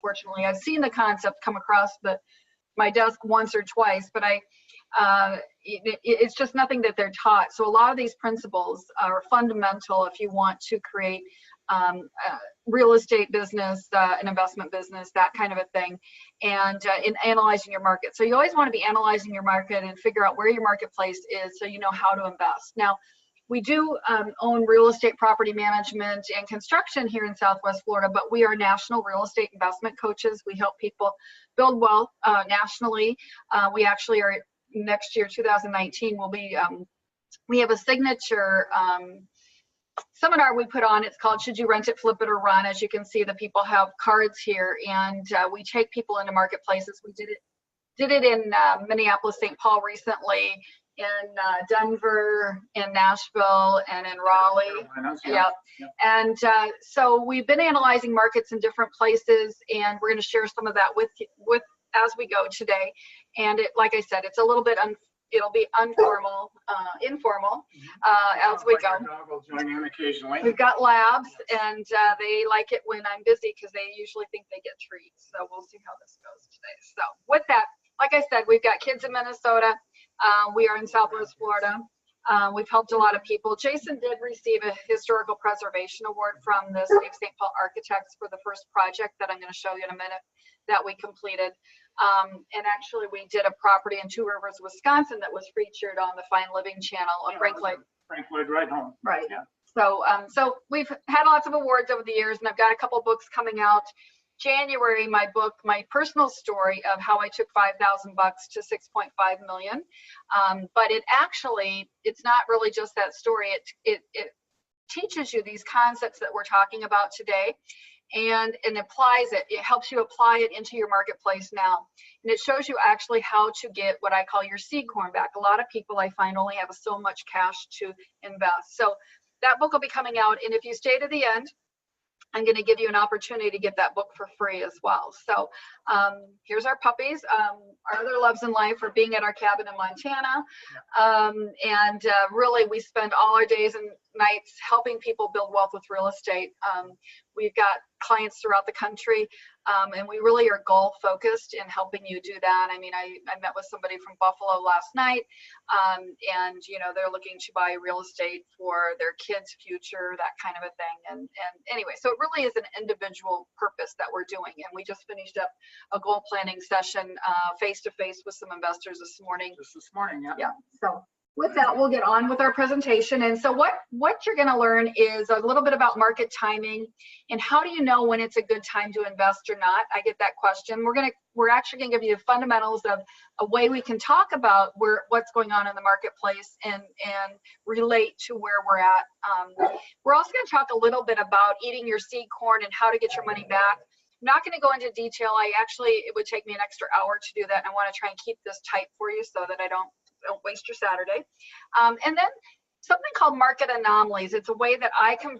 unfortunately. I've seen the concept come across my desk once or twice, but it's just nothing that they're taught. So a lot of these principles are fundamental if you want to create real estate business, an investment business, that kind of a thing, and in analyzing your market. So you always want to be analyzing your market and figure out where your marketplace is so you know how to invest. Now, we do own real estate property management and construction here in Southwest Florida, but we are national real estate investment coaches. We help people build wealth nationally. We actually are, next year, 2019, will be, we have a signature seminar we put on. It's called Should You Rent It, Flip It, or Run? As you can see, the people have cards here, and we take people into marketplaces. We did it in Minneapolis, St. Paul recently, in Denver, in Nashville, and in Raleigh. Yep. And so we've been analyzing markets in different places, and we're going to share some of that with as we go today. And like I said, it's a little bit it'll be informal as we go. Dog will join in occasionally. We've got labs, and they like it when I'm busy because they usually think they get treats. So we'll see how this goes today. So with that, like I said, we've got kids in Minnesota. We are in Southwest Florida. We've helped a lot of people. Jason did receive a historical preservation award from the City of St. Paul Architects for the first project that I'm going to show you in a minute that we completed. And actually, we did a property in Two Rivers, Wisconsin that was featured on the Fine Living channel of Frank Lloyd. Frank Lloyd right home. Right. Yeah. So, so we've had lots of awards over the years, and I've got a couple books coming out. January, my book, my personal story of how I took $5,000 to 6.5 million. But it's not really just that story. It teaches you these concepts that we're talking about today, and applies it. It helps you apply it into your marketplace now. And it shows you actually how to get what I call your seed corn back. A lot of people I find only have so much cash to invest. So that book will be coming out. And if you stay to the end, I'm going to give you an opportunity to get that book for free as well. So here's our puppies. Our other loves in life are being at our cabin in Montana. And really, we spend all our days and nights helping people build wealth with real estate. We've got clients throughout the country, and we really are goal focused in helping you do that. I mean, I met with somebody from Buffalo last night, and they're looking to buy real estate for their kids' future, that kind of a thing. And anyway, so it really is an individual purpose that we're doing. And we just finished up a goal planning session face to face with some investors this morning. Just this morning, yeah. Yeah. So with that, we'll get on with our presentation. And so what you're going to learn is a little bit about market timing and how do you know when it's a good time to invest or not. I get that question. We're actually going to give you the fundamentals of a way we can talk about what's going on in the marketplace and relate to where we're at. We're also going to talk a little bit about eating your seed corn and how to get your money back. I'm not going to go into detail. It would take me an extra hour to do that. And I want to try and keep this tight for you so that I don't waste your Saturday. And then something called market anomalies. It's a way that I can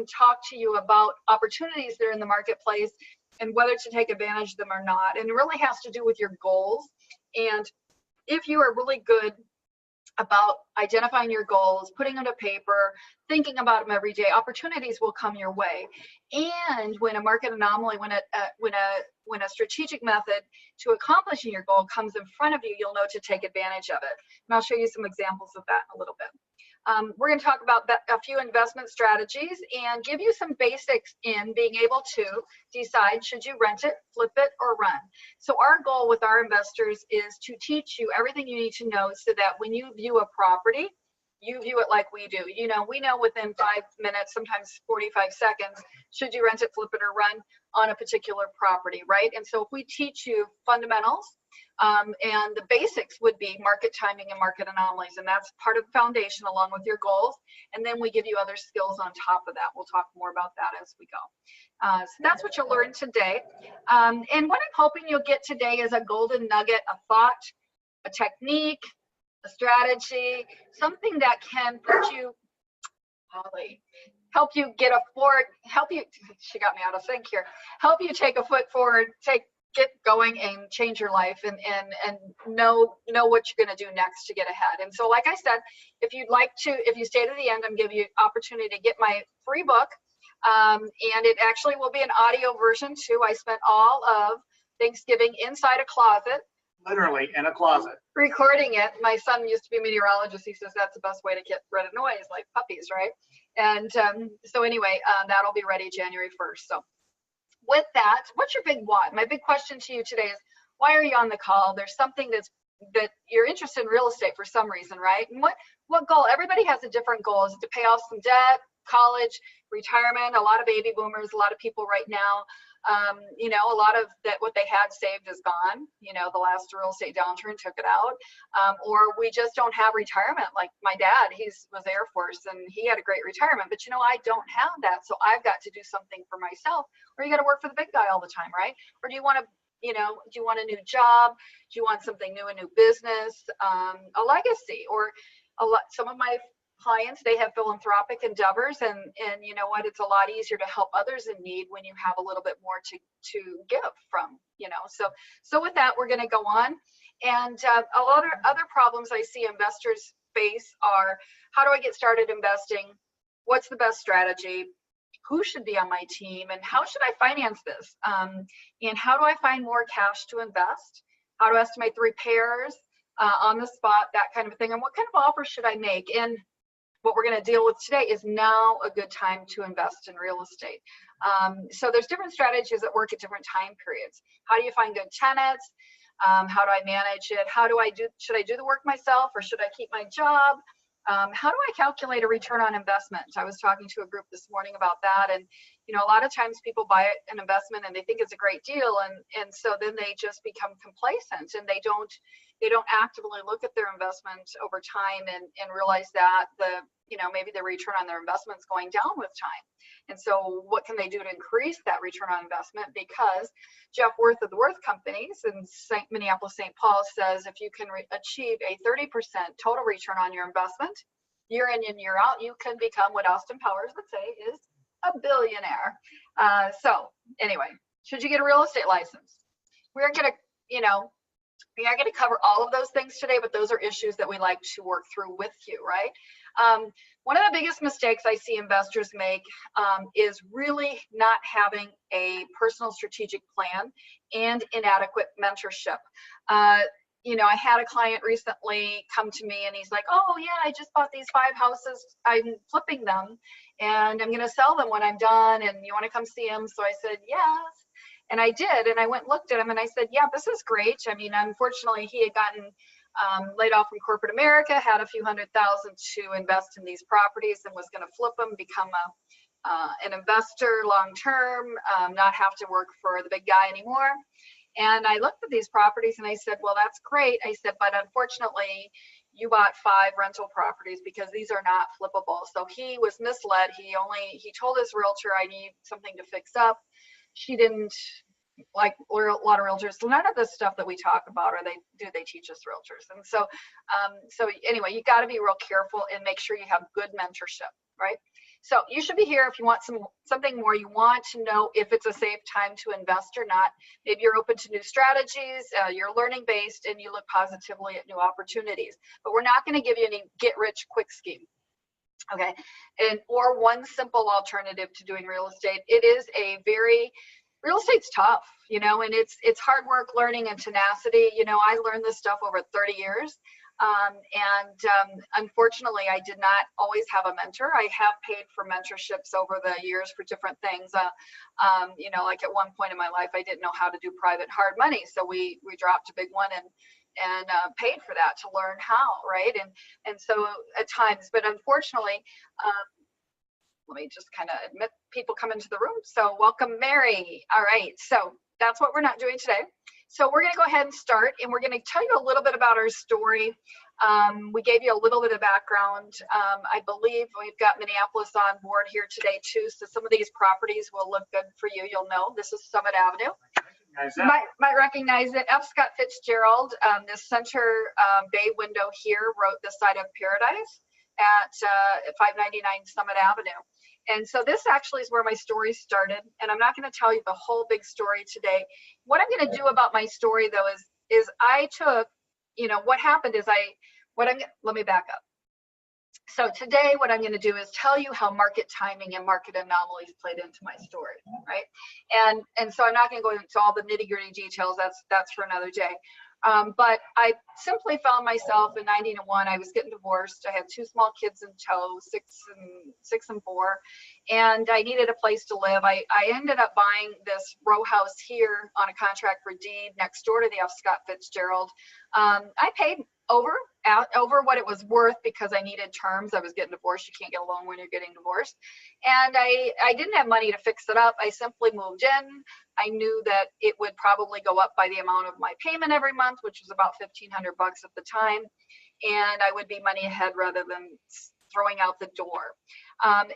talk to you about opportunities that are in the marketplace and whether to take advantage of them or not. And it really has to do with your goals. And if you are really good about identifying your goals, putting them to paper, thinking about them every day, opportunities will come your way. And when a market anomaly, when a strategic method to accomplishing your goal comes in front of you, you'll know to take advantage of it. And I'll show you some examples of that in a little bit. We're going to talk about a few investment strategies and give you some basics in being able to decide, should you rent it, flip it, or run? So our goal with our investors is to teach you everything you need to know so that when you view a property, you view it like we do. We know within 5 minutes, sometimes 45 seconds, should you rent it, flip it, or run on a particular property, right? And so if we teach you fundamentals, and the basics would be market timing and market anomalies, and that's part of the foundation along with your goals. And then we give you other skills on top of that. We'll talk more about that as we go. So that's what you'll learn today. And what I'm hoping you'll get today is a golden nugget, a thought, a technique, a strategy, something that can put you, Holly, help you get a forward, she got me out of sync here, help you take a foot forward, get going and change your life and know what you're going to do next to get ahead. And so, like I said, if you stay to the end, I'm giving you opportunity to get my free book. And it actually will be an audio version too. I spent all of Thanksgiving inside a closet Literally in a closet. recording it. My son used to be a meteorologist. He says that's the best way to get rid of noise, like puppies, right? And so anyway, that'll be ready January 1st. So with that, what's your big why? My big question to you today is, why are you on the call? There's something that you're interested in real estate for some reason, right? And what goal? Everybody has a different goal. Is it to pay off some debt, college, retirement? A lot of baby boomers, a lot of people right now, you know, a lot of that what they had saved is gone. You know, the last real estate downturn took it out. Or we just don't have retirement. Like my dad, was Air Force and he had a great retirement, but you know, I don't have that. So I've got to do something for myself. Or you got to work for the big guy all the time, right? Or do you want to, you know, do you want a new job? Do you want something new, a new business, a legacy? Or some of my clients, they have philanthropic endeavors, and you know what, it's a lot easier to help others in need when you have a little bit more to give from, you know. So with that, we're going to go on. And a lot of other problems I see investors face are, how do I get started investing? What's the best strategy? Who should be on my team, and how should I finance this? And how do I find more cash to invest? How to estimate the repairs on the spot, that kind of thing, and what kind of offer should I make? And what we're going to deal with today is now a good time to invest in real estate. So there's different strategies that work at different time periods. How do you find good tenants? How do I manage it? Should I do the work myself, or should I keep my job? How do I calculate a return on investment? I was talking to a group this morning about that, and you know, a lot of times people buy an investment and they think it's a great deal, and so then they just become complacent, and they don't actively look at their investment over time and realize that maybe the return on their investment is going down with time. And so what can they do to increase that return on investment? Because Jeff Worth of the Worth Companies in Minneapolis, St. Paul says if you can achieve a 30% total return on your investment, year in and year out, you can become what Austin Powers would say is a billionaire. So anyway, should you get a real estate license? We're going to, we are going to cover all of those things today, but those are issues that we like to work through with you, right? One of the biggest mistakes I see investors make is really not having a personal strategic plan and inadequate mentorship. I had a client recently come to me and he's like, oh yeah, I just bought these 5 houses. I'm flipping them and I'm going to sell them when I'm done. And you want to come see them? So I said, yes. And I did. And I went and looked at him and I said, yeah, this is great. I mean, unfortunately, he had gotten laid off from corporate America, had a few $100,000 to invest in these properties and was going to flip them, become an investor long-term, not have to work for the big guy anymore. And I looked at these properties and I said, well, that's great. I said, but unfortunately, you bought 5 rental properties because these are not flippable. So he was misled. He told his realtor, I need something to fix up. She didn't, like a lot of realtors, none of the stuff that we talk about they teach us realtors. And so anyway, you got to be real careful and make sure you have good mentorship, right? So you should be here if you want something more. You want to know if it's a safe time to invest or not. Maybe you're open to new strategies, you're learning based, and you look positively at new opportunities. But we're not going to give you any get rich quick scheme. Okay, or one simple alternative to doing real estate. It is real estate's tough, and it's hard work, learning, and tenacity. I learned this stuff over 30 years. Unfortunately, I did not always have a mentor. I have paid for mentorships over the years for different things. Like at one point in my life, I didn't know how to do private hard money. So we dropped a big one and paid for that to learn how, right? And so at times, but unfortunately, let me just kind of admit people come into the room. So welcome, Mary. All right, so that's what we're not doing today. So we're going to go ahead and start, and we're going to tell you a little bit about our story. We gave you a little bit of background. I believe we've got Minneapolis on board here today too. So some of these properties will look good for you. You'll know this is Summit Avenue. You might recognize it. F. Scott Fitzgerald, this center bay window here, wrote The Side of Paradise at 599 Summit Avenue. And so this actually is where my story started. And I'm not going to tell you the whole big story today. What I'm going to do about my story, though, is I took, what happened is let me back up. So today what I'm going to do is tell you how market timing and market anomalies played into my story, right? And so I'm not going to go into all the nitty-gritty details. That's for another day. But I simply found myself in 1991. I was getting divorced. I had two small kids in tow, six and 4, and I needed a place to live. I ended up buying this row house here on a contract for deed next door to the F. Scott Fitzgerald. I paid over what it was worth because I needed terms. I was getting divorced. You can't get a loan when you're getting divorced. And I didn't have money to fix it up. I simply moved in. I knew that it would probably go up by the amount of my payment every month, which was about $1,500 at the time. And I would be money ahead rather than throwing out the door.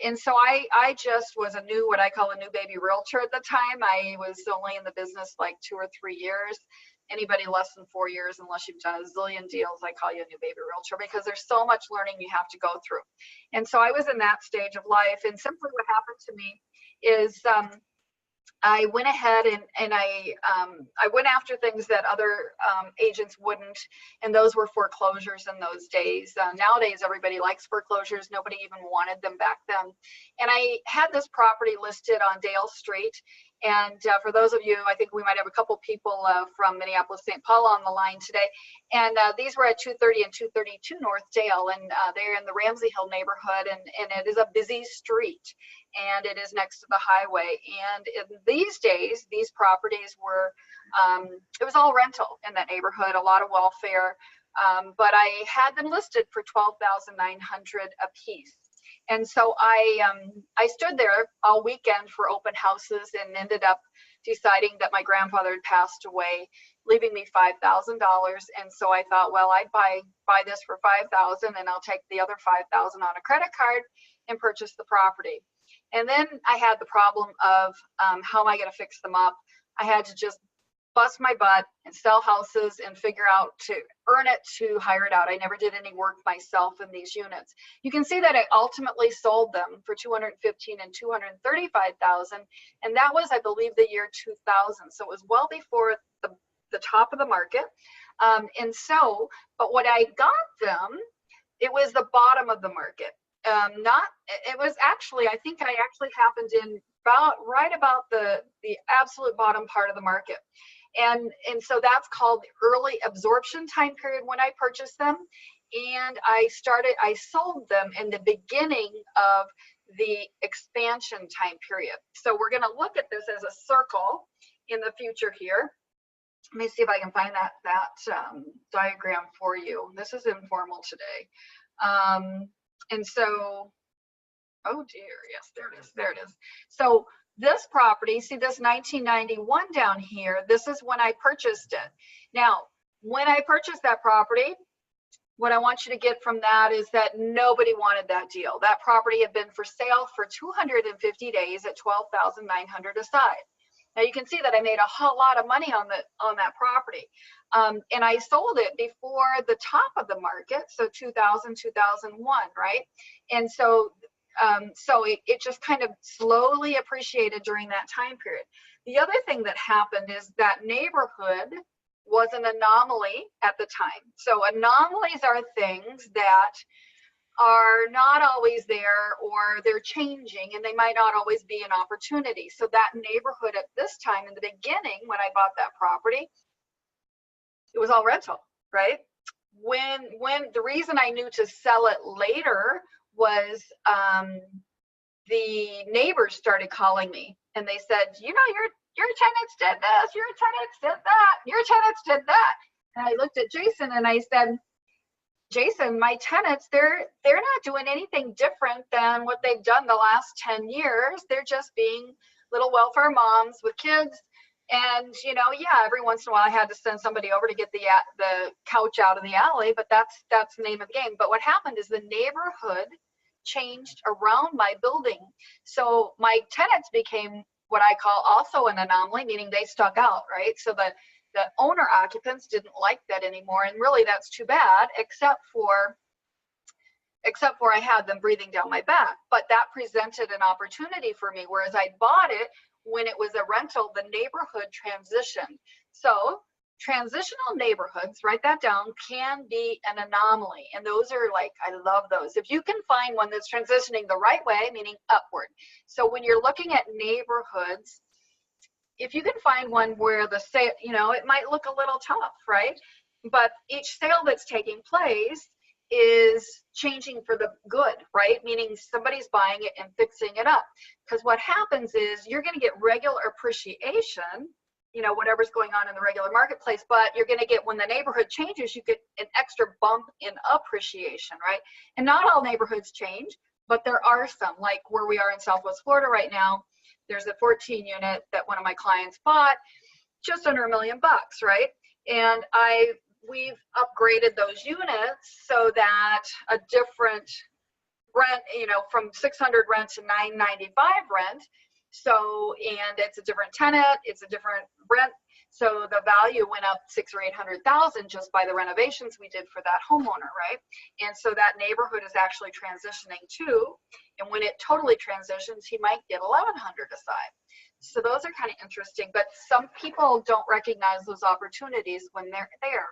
And so I just was what I call a new baby realtor at the time. I was only in the business like 2 or 3 years. Anybody less than 4 years, unless you've done a zillion deals, I call you a new baby realtor, because there's so much learning you have to go through. And so I was in that stage of life. And simply what happened to me is I went ahead and I went after things that other agents wouldn't, and those were foreclosures in those days. Nowadays, everybody likes foreclosures. Nobody even wanted them back then. And I had this property listed on Dale Street. And for those of you, I think we might have a couple people from Minneapolis, St. Paul on the line today. And these were at 230 and 232 North Dale, and they're in the Ramsey Hill neighborhood, and it is a busy street, and it is next to the highway. And in these days, these properties were, it was all rental in that neighborhood, a lot of welfare, but I had them listed for $12,900 a piece. And so I stood there all weekend for open houses and ended up deciding that my grandfather had passed away, leaving me $5,000. And so I thought, well, I'd buy this for $5,000, and I'll take the other $5,000 on a credit card and purchase the property. And then I had the problem of how am I going to fix them up? I had to just bust my butt and sell houses and figure out to earn it to hire it out. I never did any work myself in these units. You can see that I ultimately sold them for $215,000 and $235,000, and that was, I believe, the year 2000. So it was well before the top of the market. But what I got them, it was the bottom of the market. It was actually, I think I actually happened in right about the absolute bottom part of the market. And so that's called the early absorption time period when I purchased them. And I sold them in the beginning of the expansion time period. So we're going to look at this as a circle in the future here. Let me see if I can find that diagram for you. This is informal today. And so, oh dear, yes, there it is. So this property, see this 1991 down here, this is when I purchased it. Now, when I purchased that property, what I want you to get from that is that nobody wanted that deal. That property had been for sale for 250 days at $12,900 a side. Now you can see that I made a whole lot of money on that property. And I sold it before the top of the market, so 2000, 2001, right? And so it just kind of slowly appreciated during that time period. The other thing that happened is that neighborhood was an anomaly at the time. So anomalies are things that are not always there, or they're changing, and they might not always be an opportunity. So that neighborhood at this time in the beginning, when I bought that property, it was all rental, right? When the reason I knew to sell it later was the neighbors started calling me, and they said, you know, your tenants did this, your tenants did that, your tenants did that. And I looked at Jason and I said, Jason, my tenants, they're not doing anything different than what they've done the last 10 years. They're just being little welfare moms with kids. And, you know, yeah, every once in a while I had to send somebody over to get the couch out of the alley, but that's the name of the game. But what happened is the neighborhood changed around my building. So my tenants became what I call also an anomaly, meaning they stuck out, right? So the owner occupants didn't like that anymore. And really that's too bad, except for I had them breathing down my back. But that presented an opportunity for me, whereas I bought it when it was a rental, the neighborhood transitioned. So Transitional neighborhoods, write that down, can be an anomaly. And those are like, I love those. If you can find one that's transitioning the right way, meaning upward. So when you're looking at neighborhoods, if you can find one where the sale, it might look a little tough, right? But each sale that's taking place is changing for the good, right? Meaning somebody's buying it and fixing it up. Because what happens is you're going to get regular appreciation, whatever's going on in the regular marketplace, but you're going to get, when the neighborhood changes, you get an extra bump in appreciation, right? And not all neighborhoods change, but there are some, like where we are in Southwest Florida right now. There's a 14 unit that one of my clients bought, just under $1 million, right? And we've upgraded those units so that a different rent, from 600 rent to 995 rent. So, and it's a different tenant, it's a different rent. So the value went up 600,000 or 800,000 just by the renovations we did for that homeowner, right? And so that neighborhood is actually transitioning too. And when it totally transitions, he might get 1,100 aside. So those are kind of interesting, but some people don't recognize those opportunities when they're there.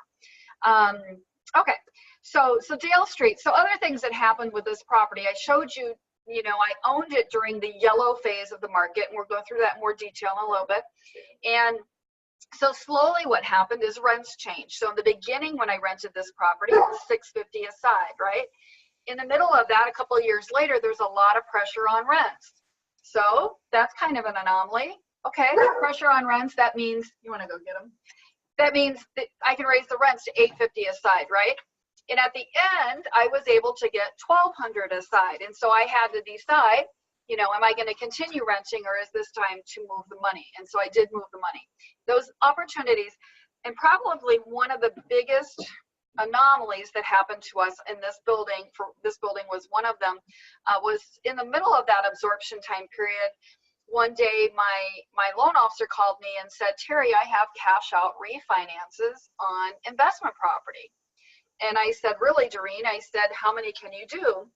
Okay, so Dale Street. So other things that happened with this property, I showed you, I owned it during the yellow phase of the market, and we'll go through that in more detail in a little bit. And so slowly what happened is rents changed. So in the beginning, when I rented this property, it was $650 a side, right? In the middle of that, a couple of years later, there's a lot of pressure on rents. So that's kind of an anomaly. Okay, pressure on rents, that means, you want to go get them? That means that I can raise the rents to $850 a side, right? And at the end, I was able to get $1,200 a side. And so I had to decide, am I going to continue renting, or is this time to move the money? And so I did move the money. Those opportunities, and probably one of the biggest anomalies that happened to us in this building, was one of them, was in the middle of that absorption time period. One day, my loan officer called me and said, Terry, I have cash out refinances on investment property. And I said, really, Doreen? I said, how many can you do?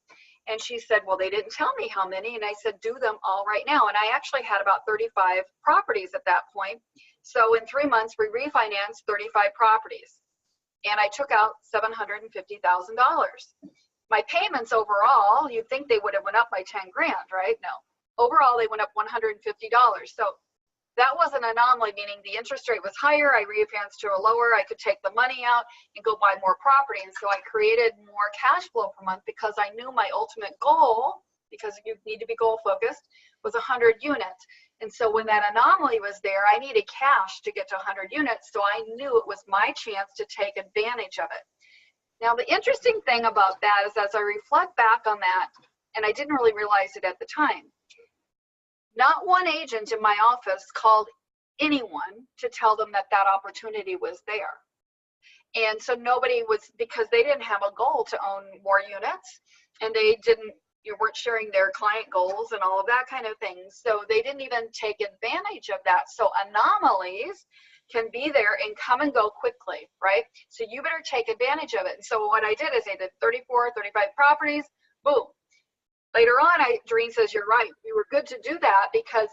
And she said, well, they didn't tell me how many. And I said, do them all right now. And I actually had about 35 properties at that point. So in 3 months, we refinanced 35 properties. And I took out $750,000. My payments overall, you'd think they would have went up by 10 grand, right? No. Overall, they went up $150. So that was an anomaly, meaning the interest rate was higher. I refinanced to a lower. I could take the money out and go buy more property. And so I created more cash flow per month because I knew my ultimate goal, because you need to be goal focused, was 100 units. And so when that anomaly was there, I needed cash to get to 100 units. So I knew it was my chance to take advantage of it. Now, the interesting thing about that is, as I reflect back on that, and I didn't really realize it at the time, not one agent in my office called anyone to tell them that that opportunity was there. And so nobody was, because they didn't have a goal to own more units, and they weren't sharing their client goals and all of that kind of thing. So they didn't even take advantage of that. So anomalies can be there and come and go quickly, right? So you better take advantage of it. And so what I did is I did 34, 35 properties, boom. Later on, Doreen says, you're right. We were good to do that, because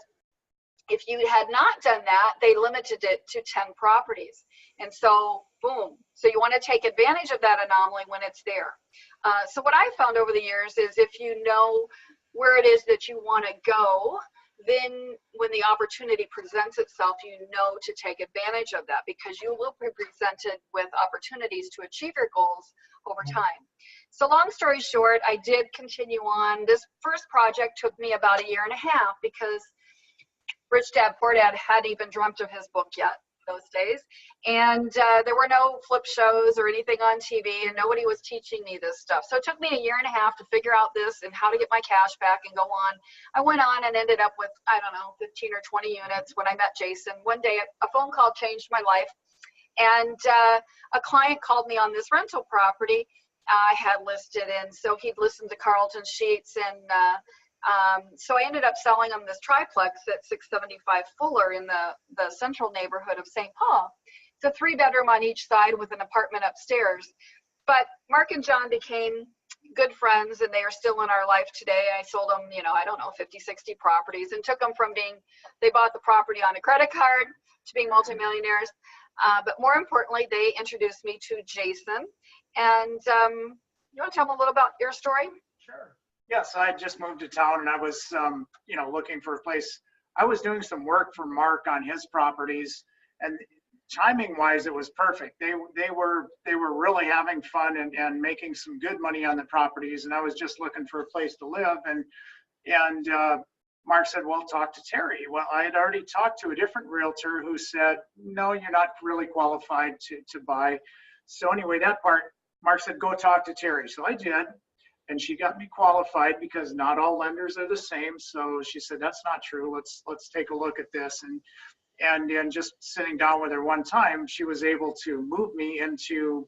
if you had not done that, they limited it to 10 properties. And so, boom. So you want to take advantage of that anomaly when it's there. So what I found over the years is, if you know where it is that you want to go, then when the opportunity presents itself, you know to take advantage of that, because you will be presented with opportunities to achieve your goals over time. So long story short, I did continue on. This first project took me about 1.5 years, because Rich Dad Poor Dad hadn't even dreamt of his book yet those days. And there were no flip shows or anything on TV, and nobody was teaching me this stuff. So it took me 1.5 years to figure out this and how to get my cash back and go on. I went on and ended up with, I don't know, 15 or 20 units when I met Jason. One day, a phone call changed my life. And a client called me on this rental property I had listed. And so he'd listened to Carlton Sheets, and so I ended up selling them this triplex at 675 Fuller in the central neighborhood of St. Paul. It's a 3-bedroom on each side with an apartment upstairs. But Mark and John became good friends, and they are still in our life today. I sold them, I don't know, 50, 60 properties, and took them from being, they bought the property on a credit card to being multimillionaires. But more importantly, they introduced me to Jason. And you want to tell them a little about your story? Sure. Yes, I had just moved to town and I was, looking for a place. I was doing some work for Mark on his properties, and timing wise, it was perfect. They were really having fun and making some good money on the properties. And I was just looking for a place to live. And Mark said, well, talk to Terry. Well, I had already talked to a different realtor who said, no, you're not really qualified to buy. So anyway, that part, Mark said, go talk to Terry. So I did. And she got me qualified because not all lenders are the same. So she said, that's not true. Let's take a look at this. And just sitting down with her one time, she was able to move me into,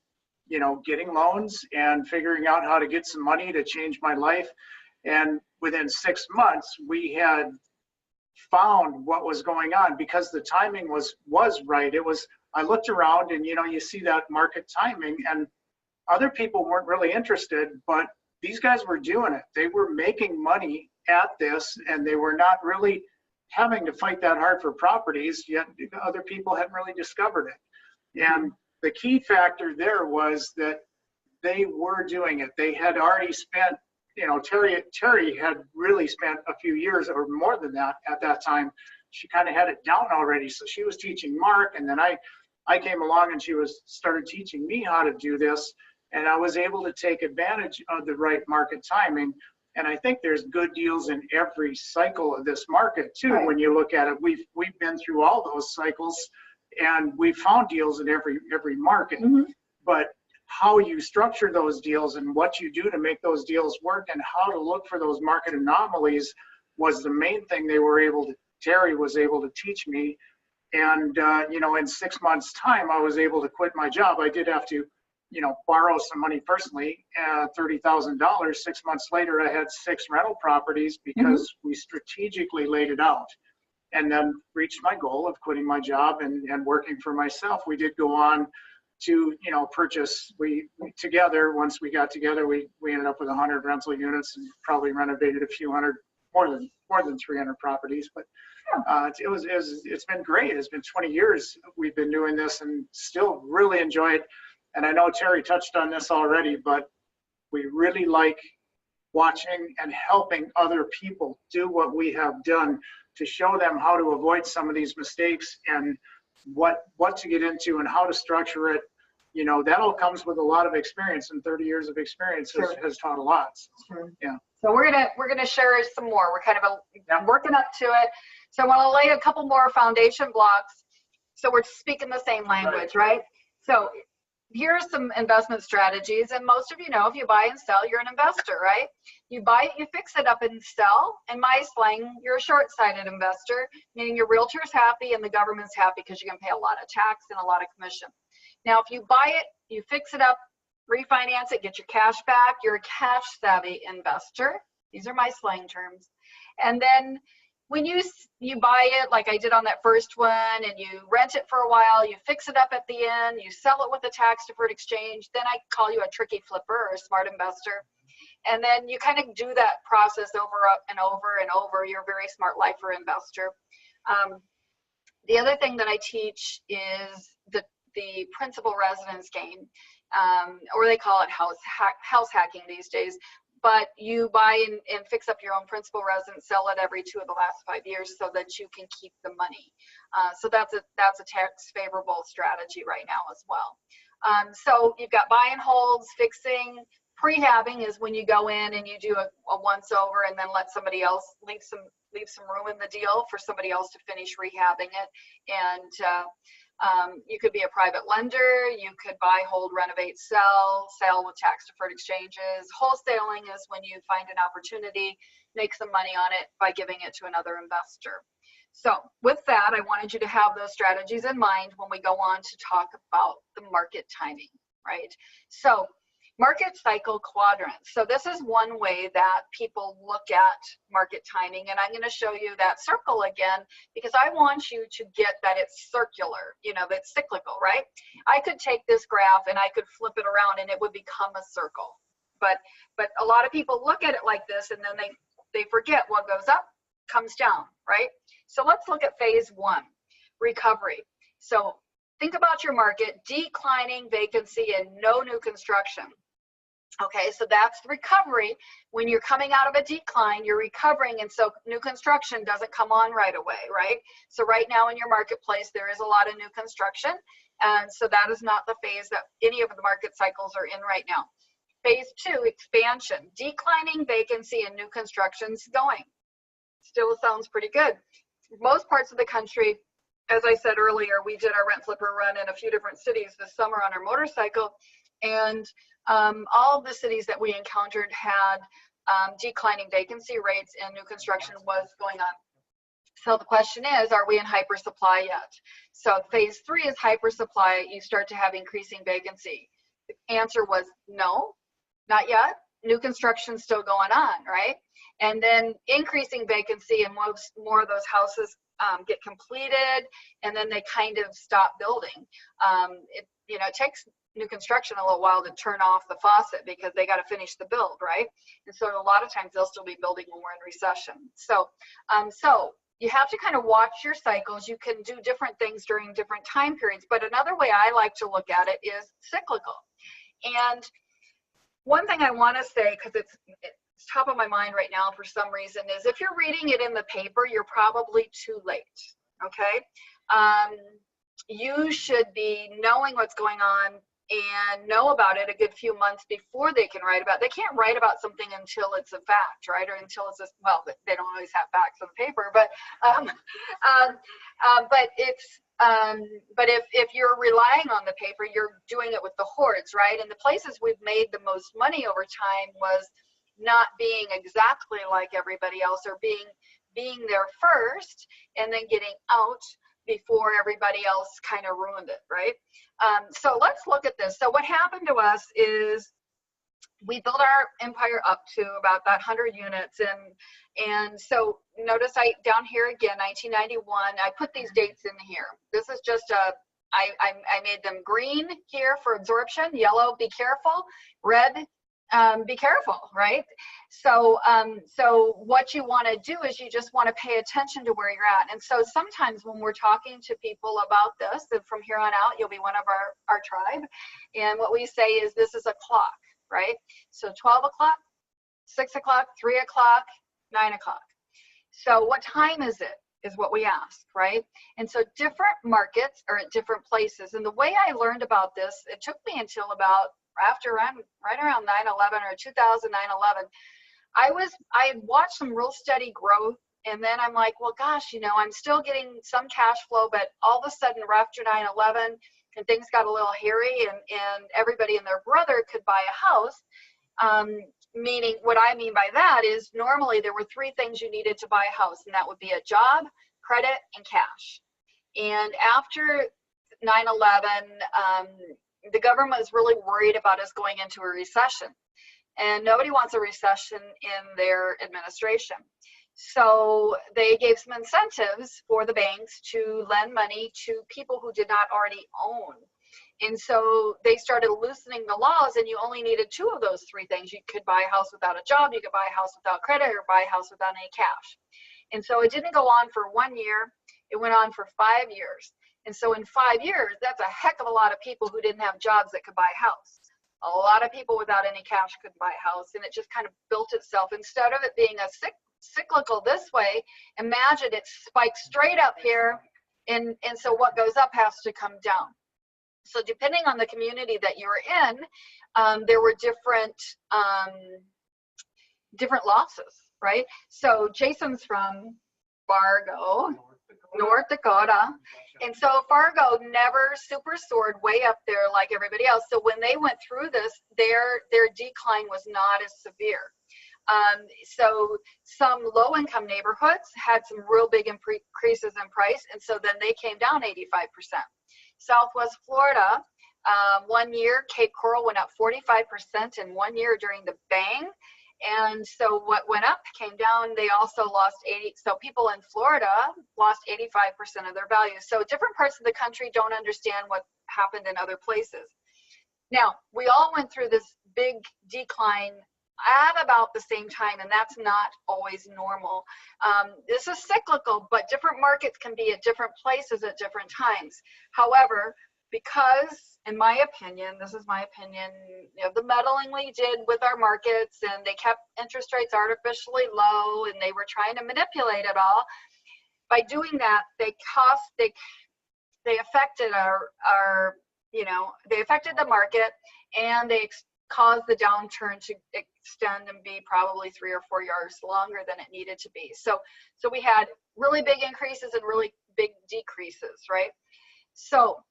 getting loans and figuring out how to get some money to change my life. And within 6 months, we had found what was going on because the timing was right. I looked around and, you see that market timing, and other people weren't really interested, but these guys were doing it. They were making money at this, and they were not really having to fight that hard for properties, yet other people hadn't really discovered it. And the key factor there was that they were doing it. They had already spent, Terry had really spent a few years or more than that at that time. She kind of had it down already. So she was teaching Mark, and then I came along and she started teaching me how to do this. And I was able to take advantage of the right market timing. And I think there's good deals in every cycle of this market too. Right. When you look at it, we've been through all those cycles, and we've found deals in every market. Mm-hmm. But how you structure those deals and what you do to make those deals work and how to look for those market anomalies was the main thing Terry was able to teach me. And in 6 months' time, I was able to quit my job. I did have to borrow some money personally, $30,000. 6 months later, I had 6 rental properties because we strategically laid it out, and then reached my goal of quitting my job and working for myself. We did go on to, purchase, once we got together, we ended up with 100 rental units and probably renovated a few hundred, more than 300 properties. But it's been great. It's been 20 years we've been doing this and still really enjoy it. And I know Terry touched on this already, but we really like watching and helping other people do what we have done to show them how to avoid some of these mistakes and what to get into and how to structure it. That all comes with a lot of experience, and 30 years of experience has taught a lot. Sure. Yeah. So we're gonna share some more. We're kind of working up to it. So I want to lay a couple more foundation blocks, so we're speaking the same language, right? So here's some investment strategies, and most of you know, if you buy and sell, you're an investor, right? You buy it, you fix it up and sell. In my slang, you're a short-sighted investor, meaning your realtor's happy and the government's happy because you're gonna pay a lot of tax and a lot of commission. Now, if you buy it, you fix it up, refinance it, get your cash back, you're a cash-savvy investor. These are my slang terms. And then when you buy it, like I did on that first one, and you rent it for a while, you fix it up at the end, you sell it with a tax-deferred exchange, then I call you a tricky flipper or a smart investor. And then you kind of do that process over and over and over. You're a very smart lifer investor. The other thing that I teach is the principal residence game, or they call it house hacking these days. But you buy and fix up your own principal residence, sell it every 2 of the last 5 years so that you can keep the money. So that's a tax favorable strategy right now as well. So you've got buy and holds, fixing. Prehabbing is when you go in and you do a once over and then let somebody else leave some room in the deal for somebody else to finish rehabbing it. And you could be a private lender, you could buy, hold, renovate, sell with tax deferred exchanges. Wholesaling is when you find an opportunity, make some money on it by giving it to another investor. So with that, I wanted you to have those strategies in mind when we go on to talk about the market timing, right? So market cycle quadrants. So this is one way that people look at market timing, and I'm going to show you that circle again because I want you to get that it's circular, that it's cyclical, right? I could take this graph and I could flip it around and it would become a circle. But a lot of people look at it like this and then they forget what goes up comes down, right? So let's look at phase one. recovery. So think about your market, declining vacancy and no new construction. Okay, so that's the recovery. When you're coming out of a decline, you're recovering, and so new construction doesn't come on right away, right? So right now in your marketplace, there is a lot of new construction, and so that is not the phase that any of the market cycles are in right now. Phase 2, expansion, declining vacancy and new construction's going. Still sounds pretty good. Most parts of the country, as I said earlier, we did our rent flipper run in a few different cities this summer on our motorcycle, and all of the cities that we encountered had declining vacancy rates and new construction was going on. So the question is, are we in hyper supply yet? So phase 3 is hyper supply. You start to have increasing vacancy. The answer was no, not yet. New construction still going on, right? And then increasing vacancy, and more of those houses get completed, and then they kind of stop building. It takes new construction a little while to turn off the faucet because they got to finish the build, right? And so a lot of times they'll still be building when we're in recession. So you have to kind of watch your cycles. You can do different things during different time periods, but another way I like to look at it is cyclical. And one thing I want to say, because it's top of my mind right now for some reason, is if you're reading it in the paper, you're probably too late, okay? You should be knowing what's going on and know about it a good few months before they can write about it. They can't write about something until it's a fact, right? Or until it's a, well, they don't always have facts on the paper, but if you're relying on the paper, you're doing it with the hordes, right? And the places we've made the most money over time was not being exactly like everybody else, or being there first and then getting out before everybody else kind of ruined it, right? So let's look at this. So what happened to us is we built our empire up to about that 100 units, and so notice down here again, 1991, I put these dates in here. This is just I made them green here for absorption, yellow, be careful, red, be careful, right? So what you want to do is you just want to pay attention to where you're at. And so sometimes when we're talking to people about this, and from here on out, you'll be one of our tribe. And what we say is this is a clock, right? So 12 o'clock, 6 o'clock, 3 o'clock, 9 o'clock. So what time is it? Is what we ask, right? And so different markets are at different places. And the way I learned about this, it took me until about right around 9/11 or 2009/11. I had watched some real steady growth, and then I'm like, well, gosh, I'm still getting some cash flow, but all of a sudden after 9/11 and things got a little hairy, and everybody and their brother could buy a house. Meaning, what I mean by that is normally there were 3 things you needed to buy a house, and that would be a job, credit, and cash. And after 9/11, the government was really worried about us going into a recession, and nobody wants a recession in their administration. So they gave some incentives for the banks to lend money to people who did not already own. And so they started loosening the laws, and you only needed 2 of those 3 things. You could buy a house without a job, you could buy a house without credit, or buy a house without any cash. And so it didn't go on for 1 year, it went on for 5 years. And so in 5 years, that's a heck of a lot of people who didn't have jobs that could buy a house. A lot of people without any cash couldn't buy a house, and it just kind of built itself. Instead of it being a cyclical this way, imagine it spikes straight up here, and so what goes up has to come down. So depending on the community that you were in, there were different losses, right? So Jason's from Fargo, North Dakota. And so Fargo never super soared way up there like everybody else. So when they went through this, their decline was not as severe. So some low-income neighborhoods had some real big increases in price, and so then they came down 85%. Southwest Florida, 1 year, Cape Coral went up 45% in 1 year during the bang. And so what went up came down. They also lost 80. So people in Florida lost 85% of their value. So different parts of the country don't understand what happened in other places. Now, we all went through this big decline at about the same time, and that's not always normal. This is cyclical, but different markets can be at different places at different times. However, because, in my opinion, this is my opinion, you know, the meddling we did with our markets, and they kept interest rates artificially low, and they were trying to manipulate it all. By doing that, they affected our you know, they affected the market, and they caused the downturn to extend and be probably 3 or 4 years longer than it needed to be. So we had really big increases and really big decreases, right? So,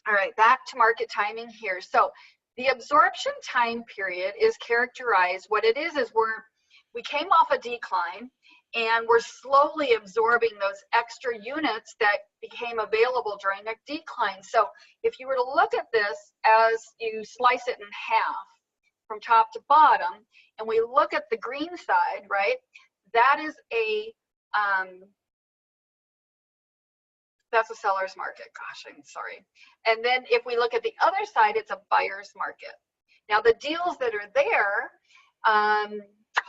all right, back to market timing here. So the absorption time period is characterized, what it is we came off a decline, and we're slowly absorbing those extra units that became available during a decline. So if you were to look at this as you slice it in half from top to bottom, and we look at the green side, right, that is that's a seller's market. Gosh, I'm sorry. And then if we look at the other side, it's a buyer's market. Now the deals that are there,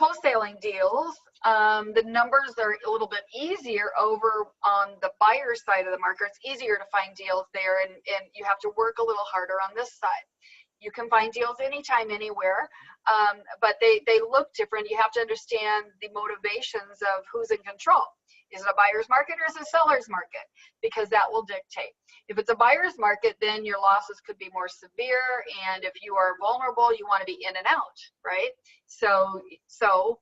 wholesaling deals, the numbers are a little bit easier over on the buyer side of the market. It's easier to find deals there, and you have to work a little harder on this side. You can find deals anytime, anywhere, but they look different. You have to understand the motivations of who's in control. Is it a buyer's market or is it a seller's market? Because that will dictate. If it's a buyer's market, then your losses could be more severe, and if you are vulnerable, you want to be in and out, right? So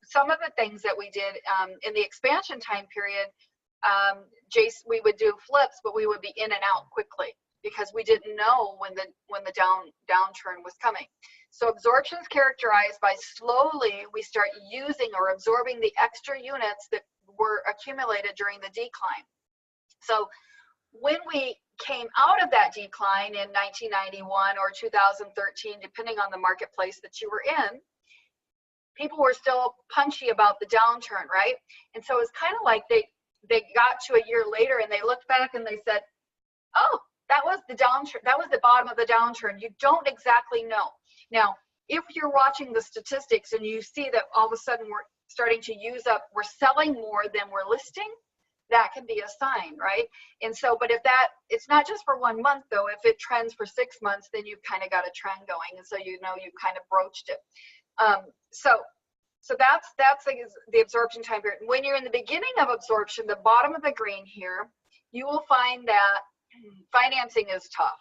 some of the things that we did in the expansion time period, we would do flips, but we would be in and out quickly because we didn't know when the downturn was coming. So absorption is characterized by slowly we start using or absorbing the extra units that were accumulated during the decline. So when we came out of that decline in 1991 or 2013, depending on the marketplace that you were in, people were still punchy about the downturn, right? And so it's kind of like they got to a year later and they looked back and they said, oh, that was the downturn, that was the bottom of the downturn. You don't exactly know. Now, if you're watching the statistics and you see that all of a sudden we're starting to use up, we're selling more than we're listing, that can be a sign, right? And so, but if it's not just for 1 month though, if it trends for 6 months, then you've kind of got a trend going. And so, you know, you kind of broached it. So that's the absorption time period. When you're in the beginning of absorption, the bottom of the green here, you will find that financing is tough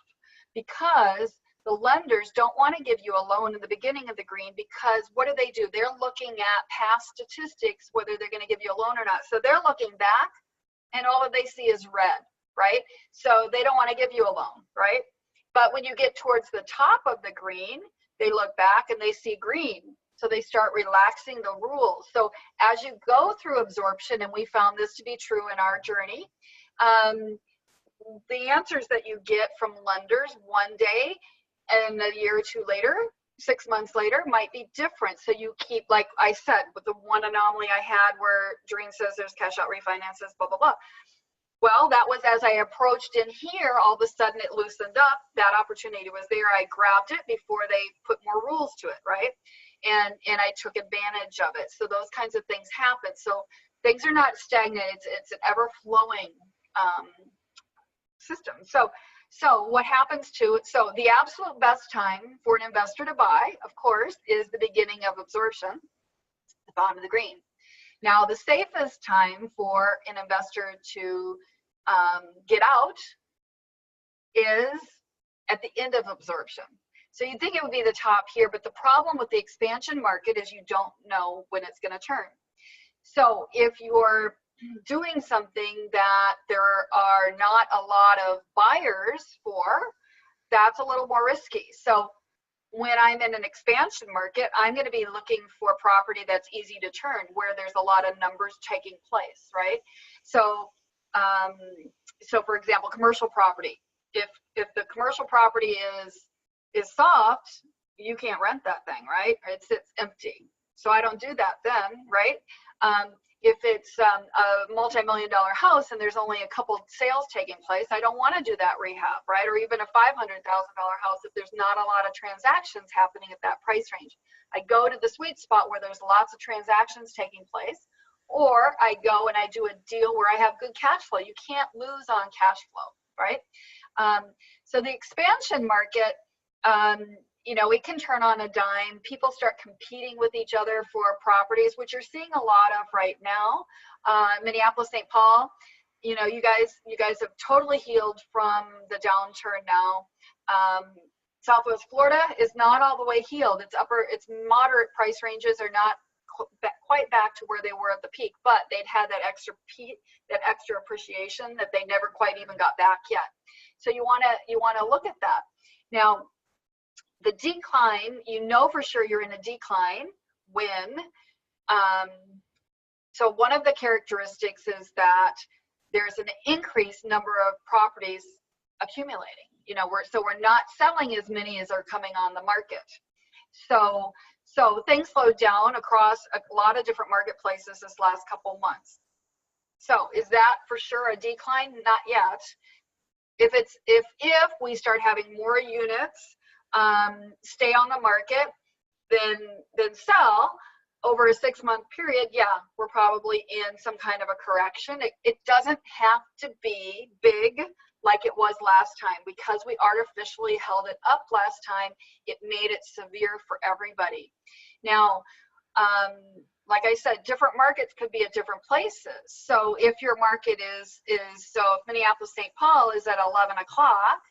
because the lenders don't want to give you a loan in the beginning of the green, because what do? They're looking at past statistics, whether they're going to give you a loan or not. So they're looking back and all that they see is red, right? So they don't want to give you a loan, right? But when you get towards the top of the green, they look back and they see green. So they start relaxing the rules. So as you go through absorption, and we found this to be true in our journey, the answers that you get from lenders one day and a year or two later, 6 months later, might be different. So you keep, like I said, with the one anomaly I had where Doreen says there's cash out refinances, blah, blah, blah. Well, that was as I approached in here, all of a sudden it loosened up. That opportunity was there. I grabbed it before they put more rules to it, right? And I took advantage of it. So those kinds of things happen. So things are not stagnant. It's an ever-flowing system. So what happens to it? So the absolute best time for an investor to buy, of course, is the beginning of absorption, the bottom of the green. Now, the safest time for an investor to get out is at the end of absorption. So you'd think it would be the top here, but the problem with the expansion market is you don't know when it's going to turn. So if you're doing something that there are not a lot of buyers for, that's a little more risky. So when I'm in an expansion market, I'm going to be looking for property that's easy to turn, where there's a lot of numbers taking place, right? So, so for example, commercial property. If the commercial property is soft, you can't rent that thing, right? It sits empty. So I don't do that then, right? If it's a multi-million-dollar house and there's only a couple sales taking place, I don't want to do that rehab, right? Or even a $500,000 house if there's not a lot of transactions happening at that price range. I go to the sweet spot where there's lots of transactions taking place, or I go and I do a deal where I have good cash flow. You can't lose on cash flow, right? So the expansion market, you know, it can turn on a dime. People start competing with each other for properties, which you're seeing a lot of right now. Minneapolis, St. Paul, you know, you guys have totally healed from the downturn now. Southwest Florida is not all the way healed. It's moderate price ranges are not quite back to where they were at the peak, but they'd had that extra appreciation that they never quite even got back yet. So you want to look at that. Now, the decline, you know for sure you're in a decline when, so one of the characteristics is that there's an increased number of properties accumulating. You know, we're not selling as many as are coming on the market. So things slowed down across a lot of different marketplaces this last couple months. So is that for sure a decline? Not yet. If we start having more units stay on the market then sell over a 6-month period, yeah, we're probably in some kind of a correction. It doesn't have to be big like it was last time. Because we artificially held it up last time, it made it severe for everybody. Now, like I said, different markets could be at different places. So if your market is so if Minneapolis, St. Paul is at 11 o'clock,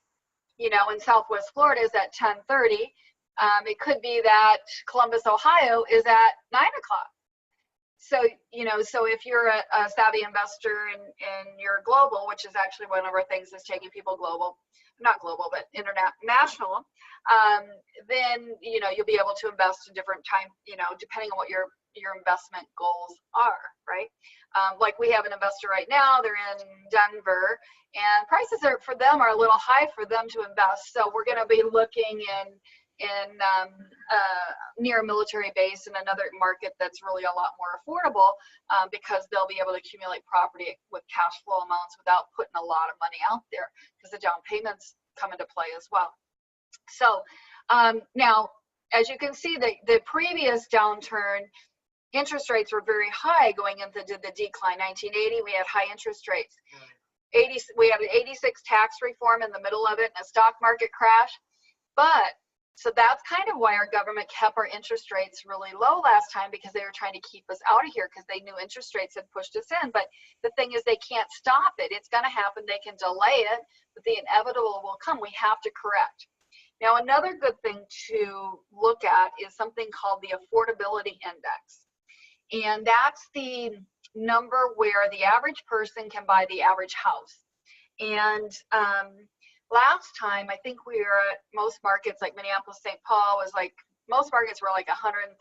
you know, and Southwest Florida is at 10:30, it could be that Columbus, Ohio is at 9 o'clock. So, you know, so if you're a savvy investor and you're global, which is actually one of our things that's taking people global, not global, but international, then, you know, you'll be able to invest in different time, you know, depending on what your investment goals are, right? Like we have an investor right now, they're in Denver, and prices for them are a little high for them to invest. So we're going to be looking in near a military base in another market that's really a lot more affordable, because they'll be able to accumulate property with cash flow amounts without putting a lot of money out there, because the down payments come into play as well. So now, as you can see, the previous downturn, interest rates were very high going into the decline. 1980, we had high interest rates. We had an 86 tax reform in the middle of it and a stock market crash. But so that's kind of why our government kept our interest rates really low last time, because they were trying to keep us out of here, because they knew interest rates had pushed us in. But the thing is, they can't stop it. It's going to happen. They can delay it, but the inevitable will come. We have to correct. Now, another good thing to look at is something called the affordability index. And that's the number where the average person can buy the average house. And last time, I think we were at most markets like Minneapolis, St. Paul was like, most markets were like 135%.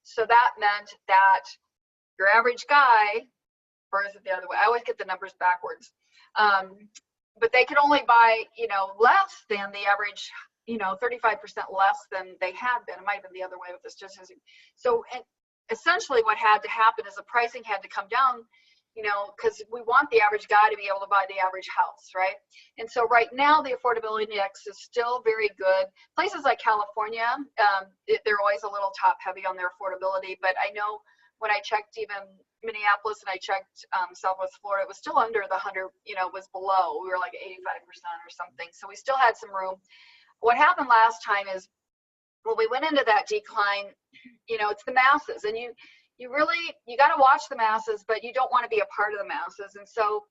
So that meant that your average guy, or is it the other way? I always get the numbers backwards. But they could only buy, you know, less than the average, you know, 35% less than they had been. It might have been the other way with the statistic. So essentially what had to happen is the pricing had to come down, you know, because we want the average guy to be able to buy the average house, right? And so right now the affordability index is still very good. Places like California, they're always a little top heavy on their affordability, but I know when I checked even Minneapolis and I checked Southwest Florida, it was still under the 100, you know, it was below. We were like 85% or something. So we still had some room. What happened last time is when we went into that decline, you know, it's the masses, and you got to watch the masses, but you don't want to be a part of the masses. And so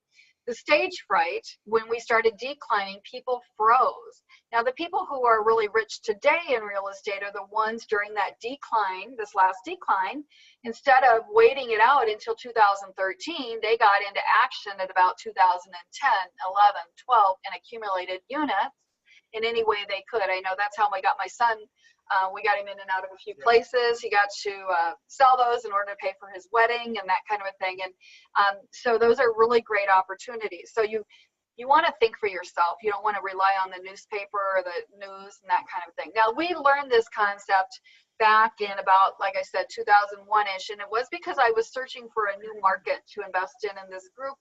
the stage fright, when we started declining, people froze. Now, the people who are really rich today in real estate are the ones during that decline, this last decline, instead of waiting it out until 2013, they got into action at about 2010, 11, 12, and accumulated units in any way they could. I know that's how I got my son. We got him in and out of a few places. He got to sell those in order to pay for his wedding and that kind of a thing. And so those are really great opportunities. So you want to think for yourself. You don't want to rely on the newspaper or the news and that kind of thing. Now, we learned this concept back in about, like I said, 2001-ish, and it was because I was searching for a new market to invest in, and this group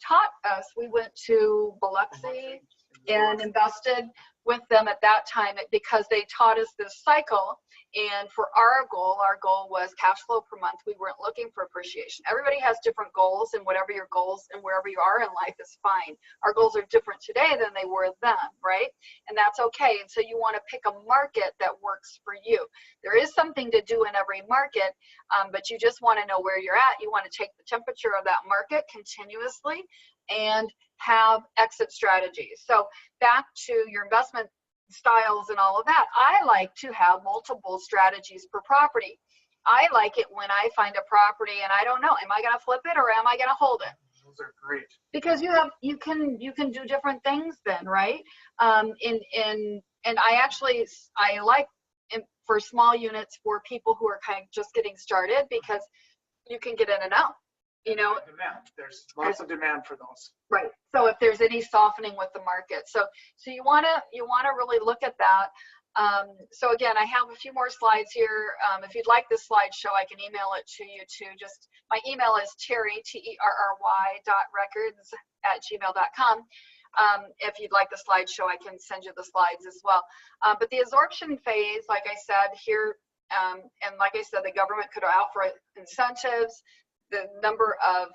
taught us. We went to Biloxi and invested with them at that time because they taught us this cycle. And for our goal was cash flow per month. We weren't looking for appreciation. Everybody has different goals, and whatever your goals and wherever you are in life is fine. Our goals are different today than they were then, right? And that's okay. And so you want to pick a market that works for you. There is something to do in every market, but you just want to know where you're at. You want to take the temperature of that market continuously and have exit strategies. So back to your investment styles and all of that, I like to have multiple strategies per property. I like it when I find a property and I don't know, am I going to flip it or am I going to hold it? Those are great. Because you can do different things then, right? And I like for small units for people who are kind of just getting started, because you can get in and out. You know, there's lots of demand for those. Right. So if there's any softening with the market, so you want to really look at that. So again, I have a few more slides here. If you'd like this slideshow, I can email it to you too. Just my email is Terry, terry.records@gmail.com. If you'd like the slideshow, I can send you the slides as well. But the absorption phase, like I said here, and like I said, the government could offer incentives. The number of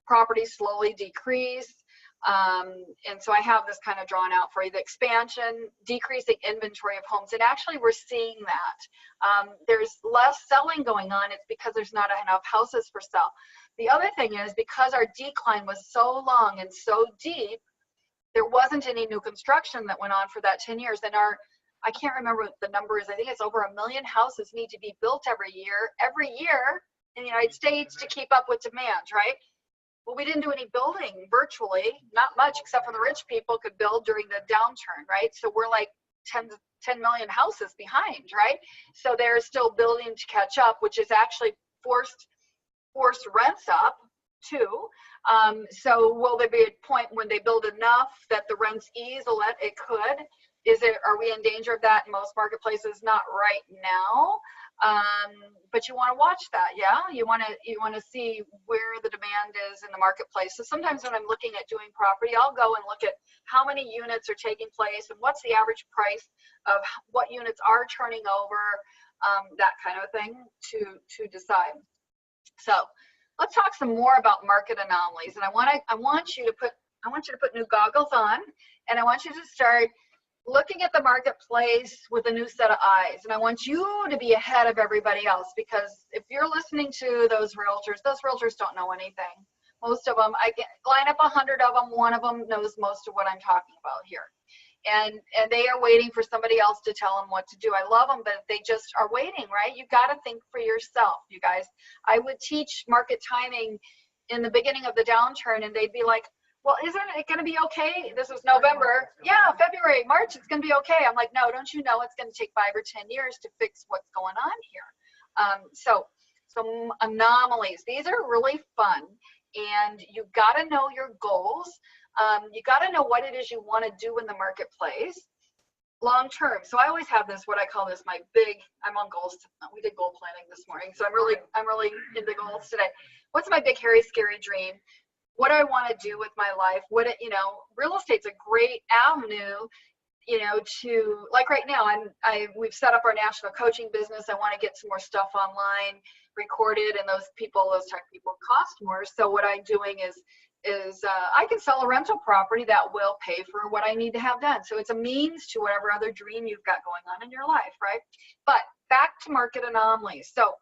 properties slowly decrease. And so I have this kind of drawn out for you. The expansion, decreasing inventory of homes. And actually we're seeing that. There's less selling going on. It's because there's not enough houses for sale. The other thing is, because our decline was so long and so deep, there wasn't any new construction that went on for that 10 years. And I can't remember what the number is. I think it's over 1 million houses need to be built every year in the United States to keep up with demand, right? Well, we didn't do any building virtually, not much, except for the rich people could build during the downturn, right? So we're like 10 million houses behind, right? So they're still building to catch up, which is actually forced rents up too. So will there be a point when they build enough that the rents ease a little? It could. Are we in danger of that in most marketplaces? Not right now. But you want to watch that, yeah? You want to see where the demand is in the marketplace. So sometimes when I'm looking at doing property, I'll go and look at how many units are taking place and what's the average price of what units are turning over, that kind of thing to decide. So let's talk some more about market anomalies. And I want you to put new goggles on, and I want you to start looking at the marketplace with a new set of eyes. And I want you to be ahead of everybody else, because if you're listening to those realtors don't know anything. Most of them, I can line up 100 of them, one of them knows most of what I'm talking about here. And they are waiting for somebody else to tell them what to do. I love them, but they just are waiting, right? You got to think for yourself, you guys. I would teach market timing in the beginning of the downturn, and they'd be like, well, isn't it going to be okay? This was November. Yeah, February, March, it's going to be okay. I'm like, no, don't you know it's going to take 5 or 10 years to fix what's going on here? So anomalies, these are really fun. And you got to know your goals. You got to know what it is you want to do in the marketplace long term. So I always have this, what I call this, I'm on goals. We did goal planning this morning. So I'm really into goals today. What's my big, hairy, scary dream? What do I want to do with my life? Real estate's a great avenue, to, like right now, we've set up our national coaching business. I want to get some more stuff online, recorded, and those type of people cost more. So what I'm doing is I can sell a rental property that will pay for what I need to have done. So it's a means to whatever other dream you've got going on in your life, right? But back to market anomalies. So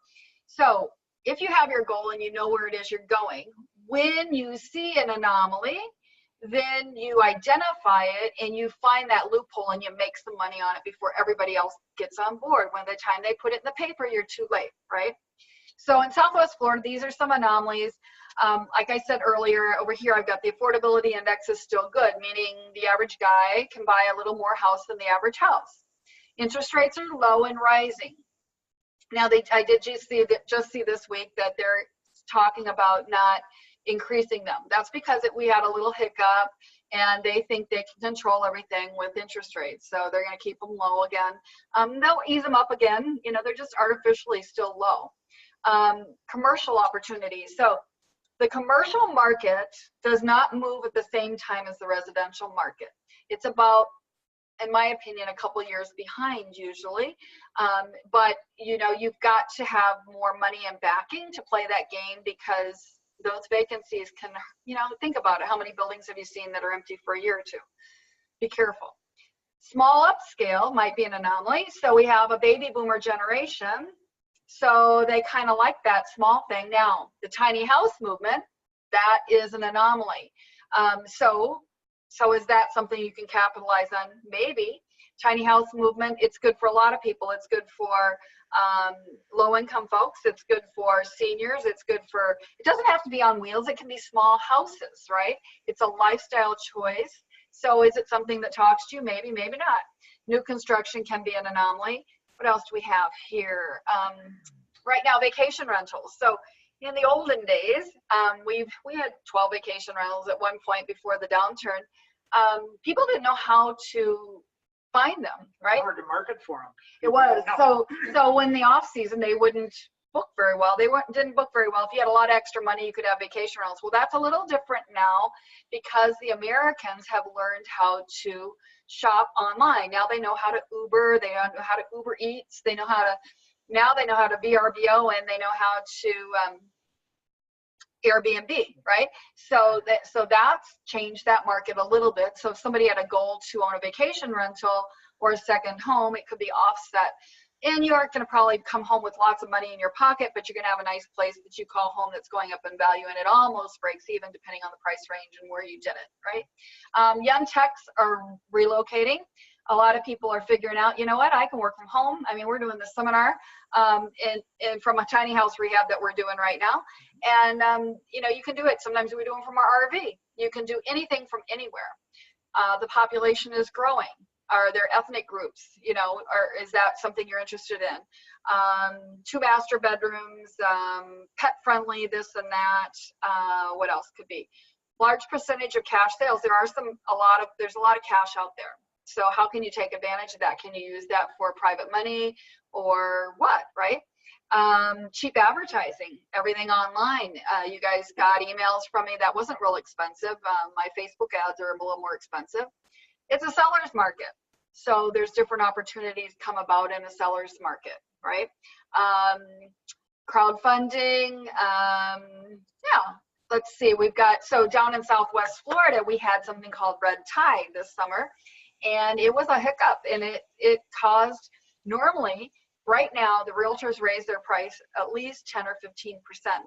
if you have your goal and you know where it is you're going, when you see an anomaly, then you identify it and you find that loophole and you make some money on it before everybody else gets on board. When the time they put it in the paper, you're too late, right? So in Southwest Florida, these are some anomalies. Like I said earlier, over here, I've got the affordability index is still good, meaning the average guy can buy a little more house than the average house. Interest rates are low and rising. Now, I did just see this week that they're talking about not increasing them. That's because we had a little hiccup and they think they can control everything with interest rates. So they're going to keep them low again. They'll ease them up again. You know, they're just artificially still low. Commercial opportunities. So the commercial market does not move at the same time as the residential market. It's about, in my opinion, a couple years behind usually. But you know, you've got to have more money and backing to play that game, because those vacancies can, you know, think about it. How many buildings have you seen that are empty for a year or two? Be careful. Small upscale might be an anomaly. So we have a baby boomer generation. So they kind of like that small thing. Now, the tiny house movement, that is an anomaly. So is that something you can capitalize on? Maybe. Tiny house movement, it's good for a lot of people. It's good for low-income folks. It's good for seniors. It's good for, it doesn't have to be on wheels. It can be small houses, right? It's a lifestyle choice. So is it something that talks to you? Maybe, maybe not. New construction can be an anomaly. What else do we have here? Right now, vacation rentals. So in the olden days, we had 12 vacation rentals at one point before the downturn. People didn't know how to find them, right? Hard to market for them. It was. No. So in the off season, they wouldn't book very well. They didn't book very well. If you had a lot of extra money, you could have vacation rentals. Well, that's a little different now, because the Americans have learned how to shop online. Now they know how to Uber. They know how to Uber Eats. They know how to VRBO, and they know how to Airbnb, right? So that's changed that market a little bit. So if somebody had a goal to own a vacation rental or a second home, it could be offset. And you aren't going to probably come home with lots of money in your pocket, but you're going to have a nice place that you call home that's going up in value, and it almost breaks even depending on the price range and where you did it, right? Young techs are relocating. A lot of people are figuring out, you know what, I can work from home. I mean, we're doing this seminar and from a tiny house rehab that we're doing right now. And, you know, you can do it. Sometimes we do them from our RV. You can do anything from anywhere. The population is growing. Are there ethnic groups, you know, or is that something you're interested in? 2 master bedrooms, pet friendly, this and that. What else could be? Large percentage of cash sales. There's a lot of cash out there. So how can you take advantage of that? Can you use that for private money or what, right? Cheap advertising, everything online. You guys got emails from me. That wasn't real expensive. My Facebook ads are a little more expensive. It's a seller's market. So there's different opportunities come about in a seller's market, right? Crowdfunding, yeah. Let's see, we've got, so down in Southwest Florida, we had something called Red Tide this summer, and it was a hiccup, and it caused, normally, right now, the realtors raise their price at least 10 or 15%.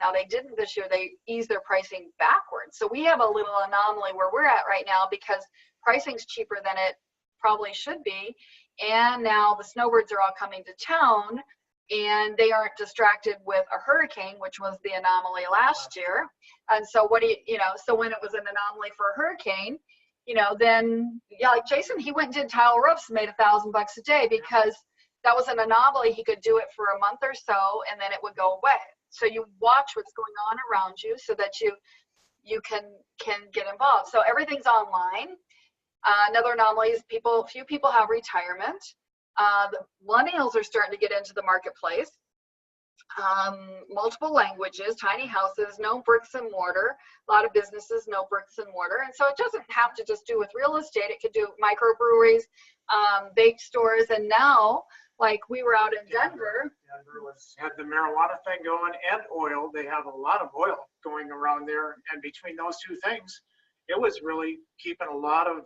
Now, they didn't this year. They eased their pricing backwards. So we have a little anomaly where we're at right now, because pricing's cheaper than it probably should be. And now the snowbirds are all coming to town, and they aren't distracted with a hurricane, which was the anomaly last year. And so what do you know, so when it was an anomaly for a hurricane, you know, then, yeah, like Jason, he went and did tile roofs, made $1,000 a day, because that was an anomaly. He could do it for a month or so, and then it would go away. So you watch what's going on around you so that you can get involved. So everything's online. Another anomaly is few people have retirement. The millennials are starting to get into the marketplace. Multiple languages, tiny houses, no bricks and mortar. A lot of businesses, no bricks and mortar. And so it doesn't have to just do with real estate. It could do microbreweries, bake stores, and now, like we were out in Denver. Denver had the marijuana thing going and oil. They have a lot of oil going around there. And between those two things, it was really keeping a lot of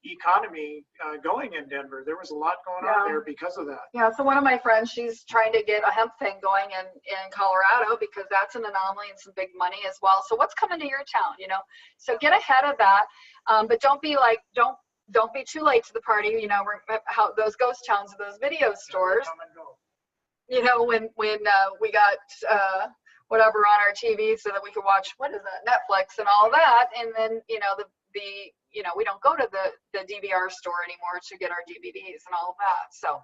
economy going in Denver. There was a lot going on there because of that. Yeah, so one of my friends, she's trying to get a hemp thing going in Colorado, because that's an anomaly and some big money as well. So what's coming to your town, you know? So get ahead of that, but don't be like, don't be too late to the party. You know, how those ghost towns, those video stores. Come and go. You know, when we got whatever on our TV so that we could watch, what is that, Netflix and all that, and then, you know, you know, we don't go to the DVR store anymore to get our DVDs and all of that. So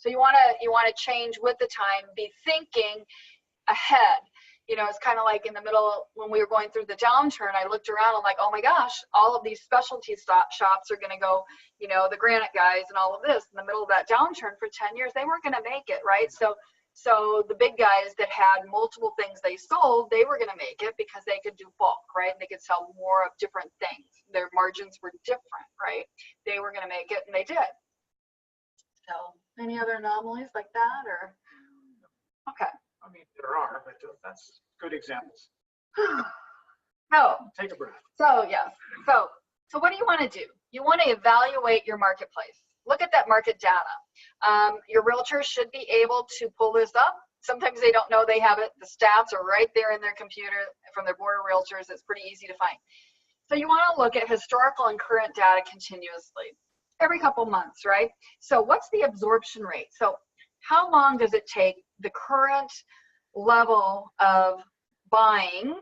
you want to change with the time, be thinking ahead. you know, it's kind of like in the middle when we were going through the downturn, I looked around, I'm like, oh my gosh, all of these specialty shops are going to go, you know, the granite guys and all of this in the middle of that downturn for 10 years, they weren't going to make it, right? So the big guys that had multiple things they sold, they were going to make it because they could do bulk, right? They could sell more of different things. Their margins were different, right? They were going to make it, and they did. So any other anomalies like that, or? Okay. I mean, there are, but that's good examples. Oh, Take a breath. so yes. So what do you want to do? You want to evaluate your marketplace. Look at that market data. Your realtor should be able to pull this up. Sometimes they don't know they have it. The stats are right there in their computer from their board of realtors. It's pretty easy to find. So you want to look at historical and current data continuously, every couple months, right? So what's the absorption rate? So how long does it take the current level of buying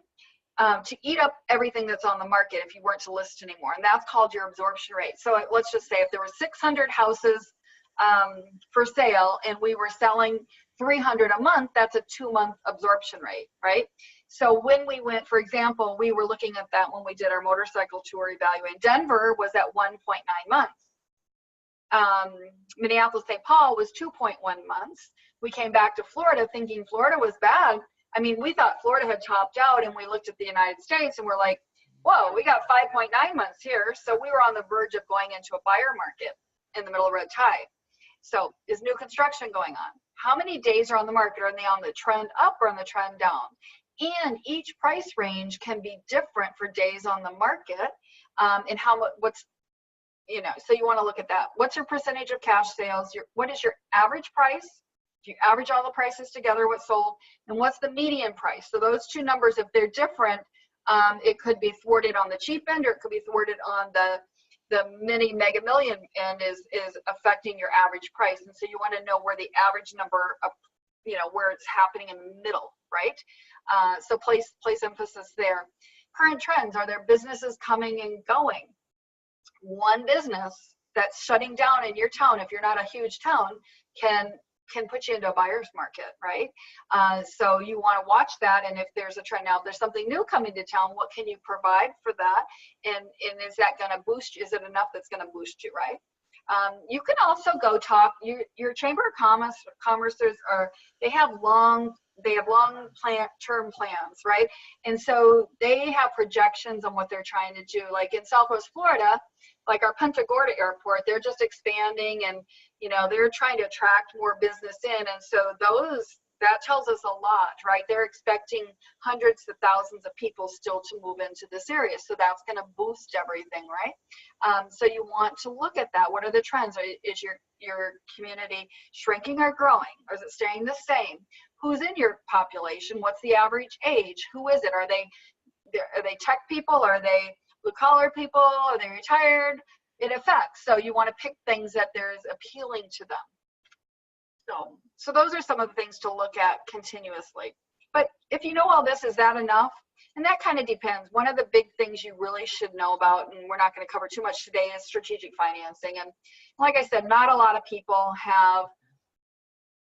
to eat up everything that's on the market if you weren't to list anymore? And that's called your absorption rate. So let's just say if there were 600 houses for sale and we were selling 300 a month, that's a 2-month absorption rate, right? So when we went, for example, we were looking at that when we did our motorcycle tour evaluation. Denver was at 1.9 months. Minneapolis, St. Paul was 2.1 months. We came back to Florida thinking Florida was bad. I mean, we thought Florida had topped out, and we looked at the United States and we're like, whoa, we got 5.9 months here. So we were on the verge of going into a buyer market in the middle of red tide. So is new construction going on? How many days are on the market? Are they on the trend up or on the trend down? And each price range can be different for days on the market, and what's, you know, so you want to look at that. What's your percentage of cash sales? What is your average price? Do you average all the prices together, what's sold? And what's the median price? So those two numbers, if they're different, it could be thwarted on the cheap end, or it could be thwarted on the mini mega million end is affecting your average price. And so you want to know where the average number of, you know, where it's happening in the middle, right? So place emphasis there. Current trends, are there businesses coming and going? One business that's shutting down in your town, if you're not a huge town, can put you into a buyer's market, right? So you want to watch that, and if there's a trend now, if there's something new coming to town, what can you provide for that? And is that going to boost you? Is it enough that's going to boost you, right? You can also go talk, your Chamber of Commerce's they have long-term plans, right? And so they have projections on what they're trying to do. Like in Southwest Florida, like our Punta Gorda airport, they're just expanding, and you know, they're trying to attract more business in. And so that tells us a lot, right? They're expecting hundreds of thousands of people still to move into this area. So that's going to boost everything, right? So you want to look at that. What are the trends? Is your community shrinking or growing? Or is it staying the same? Who's in your population? What's the average age? Who is it? Are they tech people? Are they blue collar people? Are they retired? It affects. So you want to pick things that there's appealing to them. So those are some of the things to look at continuously. But if you know all this, is that enough? And that kind of depends. One of the big things you really should know about, and we're not going to cover too much today, is strategic financing. And like I said, not a lot of people have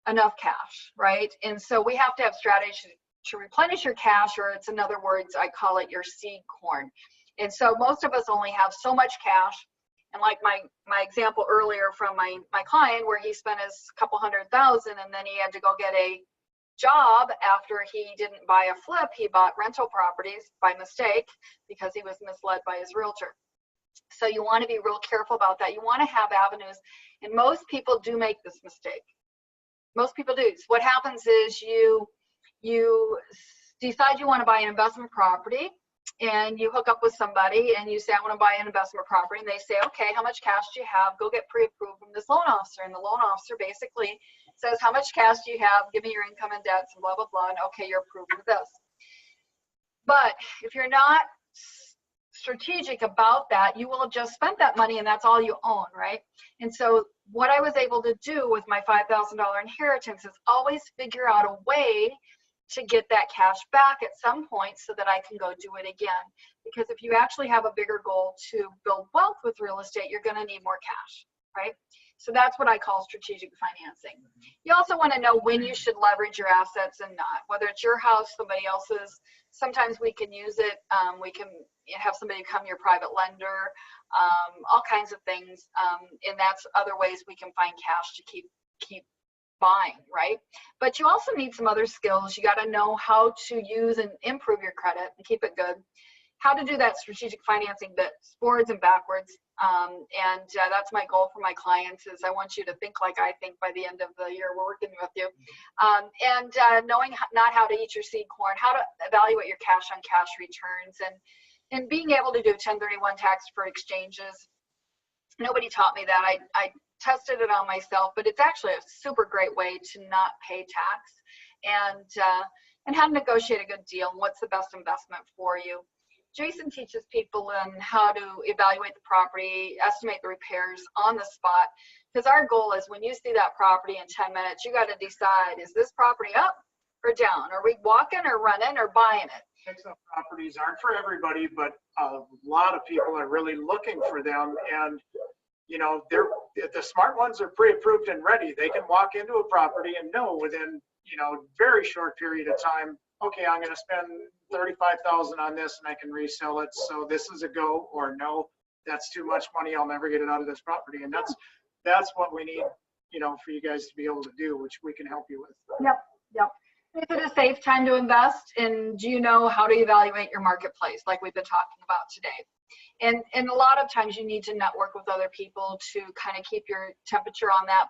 enough cash, right? And so we have to have strategies to replenish your cash, or it's, in other words, I call it your seed corn. And so most of us only have so much cash. And like my example earlier from my client, where he spent his couple $100,000 and then he had to go get a job after he didn't buy a flip, he bought rental properties by mistake because he was misled by his realtor. So you want to be real careful about that. You want to have avenues, and most people do make this mistake. Most people do. So what happens is you decide you want to buy an investment property, and you hook up with somebody and you say, I want to buy an investment property. And they say, okay, how much cash do you have? Go get pre-approved from this loan officer. And the loan officer basically says, how much cash do you have? Give me your income and debts and blah, blah, blah. And okay, you're approved for this. But if you're not strategic about that, you will have just spent that money and that's all you own, right? And so what I was able to do with my $5,000 inheritance is always figure out a way to get that cash back at some point so that I can go do it again. Because if you actually have a bigger goal to build wealth with real estate, you're going to need more cash, right? So that's what I call strategic financing. You also want to know when you should leverage your assets and not, whether it's your house, somebody else's. Sometimes we can use it. We can have somebody become your private lender, all kinds of things. And that's other ways we can find cash to keep buying, right? But you also need some other skills. You got to know how to use and improve your credit and keep it good. How to do that strategic financing bit forwards and backwards. That's my goal for my clients is I want you to think like I think by the end of the year we're working with you. Knowing not how to eat your seed corn, how to evaluate your cash on cash returns, and being able to do 1031 tax-deferred exchanges. Nobody taught me that. I tested it on myself, but it's actually a super great way to not pay tax and how to negotiate a good deal and what's the best investment for you. Jason teaches people on how to evaluate the property, estimate the repairs on the spot, because our goal is when you see that property in 10 minutes, you got to decide, is this property up or down? Are we walking or running or buying it? Fix-up properties aren't for everybody, but a lot of people are really looking for them. And, you know, the smart ones are pre-approved and ready. They can walk into a property and know within, you know, very short period of time, okay, I'm going to spend $35,000 on this and I can resell it. So this is a go, or no, that's too much money. I'll never get it out of this property. And that's what we need, you know, for you guys to be able to do, which we can help you with. Yep. Is it a safe time to invest? And do you know how to evaluate your marketplace like we've been talking about today? And a lot of times you need to network with other people to kind of keep your temperature on that.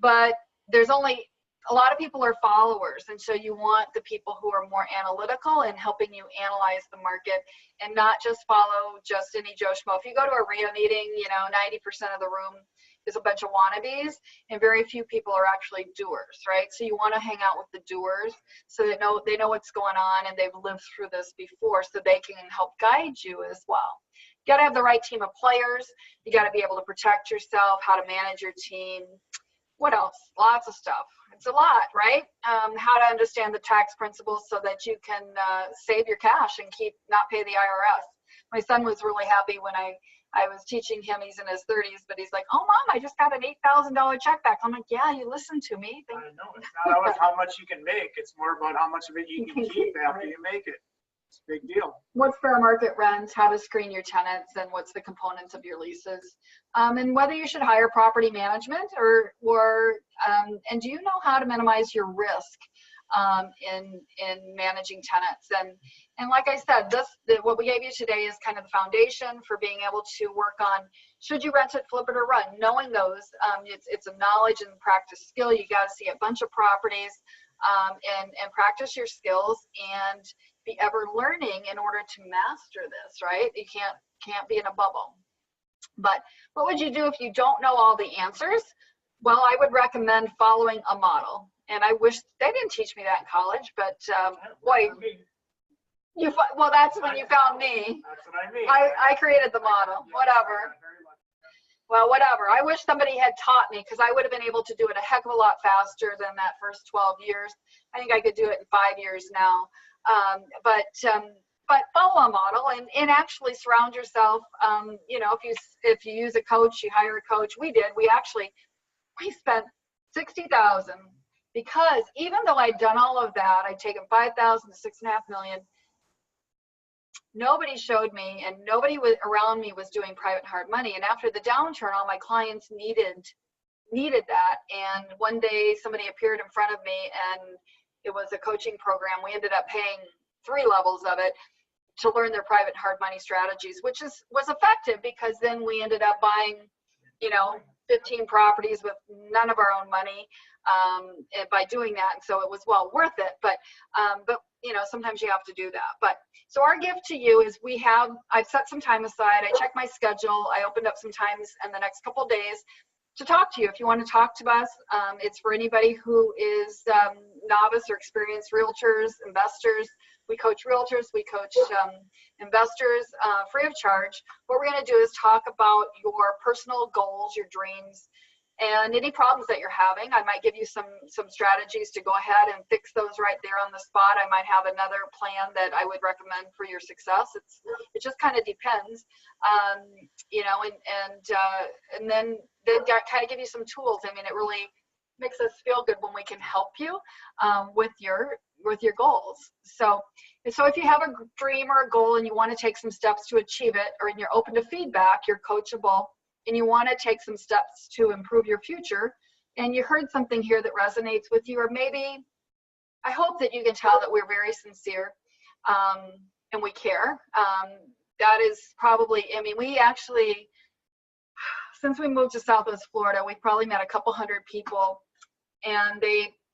But there's only a lot of people are followers, and so you want the people who are more analytical and helping you analyze the market and not just follow just any Joe Schmo. If you go to a RIA meeting, you know, 90% of the room is a bunch of wannabes and very few people are actually doers, right? So you want to hang out with the doers so they know what's going on and they've lived through this before, so they can help guide you as well. You got to have the right team of players. You got to be able to protect yourself, how to manage your team. What else? Lots of stuff. It's a lot, right? How to understand the tax principles so that you can save your cash and not pay the IRS. My son was really happy when I was teaching him. He's in his 30s, but he's like, "Oh, Mom, I just got an $8,000 check back." I'm like, "Yeah, you listened to me." I know. It's not always how much you can make. It's more about how much of it you can keep after you make it. It's a big deal. What's fair market rent, how to screen your tenants, and what's the components of your leases, and whether you should hire property management and do you know how to minimize your risk in managing tenants? And like I said, what we gave you today is kind of the foundation for being able to work on, should you rent it, flip it, or run? Knowing those, it's a knowledge and practice skill. You got to see a bunch of properties and practice your skills and be ever learning in order to master this, right? You can't be in a bubble. But what would you do if you don't know all the answers? Well, I would recommend following a model. And I wish they didn't teach me that in college, but boy, well, that's when you found me. That's what I mean. I created the model, whatever. Well, whatever. I wish somebody had taught me, because I would have been able to do it a heck of a lot faster than that first 12 years. I think I could do it in 5 years now. But follow a model and actually surround yourself. You know, if you use a coach, you hire a coach. We spent $60,000 because even though I'd done all of that, I'd taken $5,000 to $6.5 million. Nobody showed me, and nobody around me was doing private hard money. And after the downturn, all my clients needed that. And one day somebody appeared in front of me, and it was a coaching program. We ended up paying 3 levels of it to learn their private hard money strategies, which was effective, because then we ended up buying, you know, 15 properties with none of our own money by doing that. And so it was well worth it. But you know, sometimes you have to do that. But so our gift to you is I've set some time aside. I checked my schedule. I opened up some times in the next couple of days to talk to you. If you want to talk to us, it's for anybody who is novice or experienced realtors, investors. We coach realtors, we coach investors free of charge. What we're going to do is talk about your personal goals, your dreams, and any problems that you're having. I might give you some strategies to go ahead and fix those right there on the spot. I might have another plan that I would recommend for your success. It just kind of depends, you know, and then kind of give you some tools. I mean, it really makes us feel good when we can help you with your goals. So if you have a dream or a goal and you want to take some steps to achieve it, or you're open to feedback, you're coachable, and you want to take some steps to improve your future, and you heard something here that resonates with you, or maybe, I hope that you can tell that we're very sincere and we care. That is probably, I mean, we actually, since we moved to Southwest Florida, we've probably met a couple hundred people, and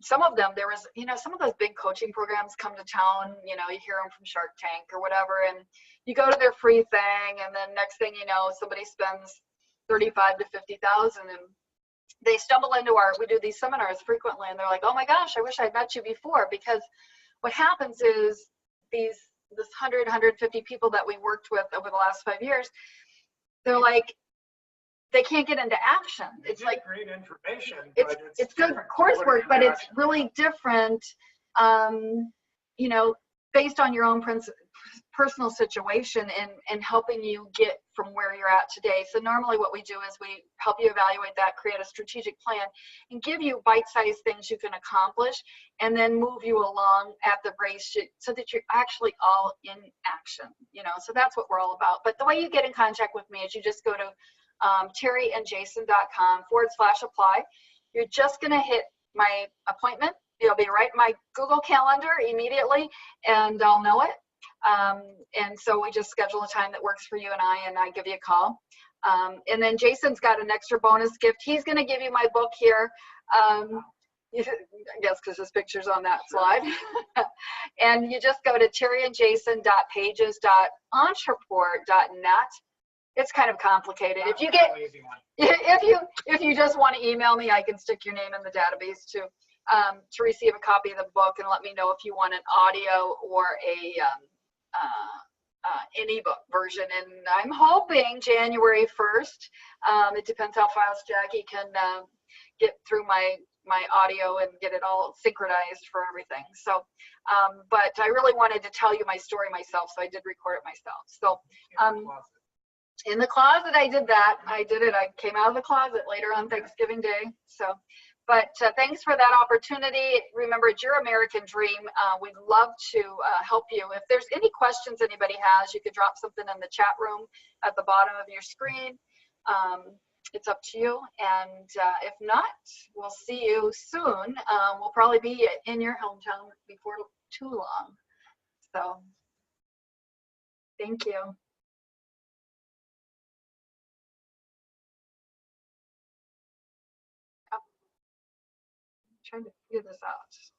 some of them, there was, you know, some of those big coaching programs come to town, you know, you hear them from Shark Tank or whatever, and you go to their free thing, and then next thing you know, somebody spends 35 to 50,000, and they stumble into we do these seminars frequently, and they're like, oh my gosh, I wish I'd met you before. Because what happens is this 150 people that we worked with over the last 5 years, they're like, they can't get into action. It's like great information. It's good coursework, but it's really different, you know, based on your own personal situation and helping you get from where you're at today. So normally what we do is we help you evaluate that, create a strategic plan, and give you bite-sized things you can accomplish, and then move you along at the race so that you're actually all in action, you know. So that's what we're all about. But the way you get in contact with me is you just go to terryandjason.com/apply. You're just going to hit my appointment. It'll be right in my Google Calendar immediately, and I'll know it. And so we just schedule a time that works for you and I give you a call. And then Jason's got an extra bonus gift. He's going to give you my book here. I guess because his picture's on that slide. And you just go to terryandjason.pages.entreport.net. It's kind of complicated. If you just want to email me, I can stick your name in the database to receive a copy of the book, and let me know if you want an audio or an ebook version. And I'm hoping January 1st. It depends how fast Jackie can get through my audio and get it all synchronized for everything. So, but I really wanted to tell you my story myself, so I did record it myself. So. In the closet, I did that. I did it. I came out of the closet later on Thanksgiving Day. So, but thanks for that opportunity. Remember, it's your American dream. We'd love to help you. If there's any questions anybody has, you could drop something in the chat room at the bottom of your screen. It's up to you. And if not, we'll see you soon. We'll probably be in your hometown before too long. So, thank you. Trying to figure this out.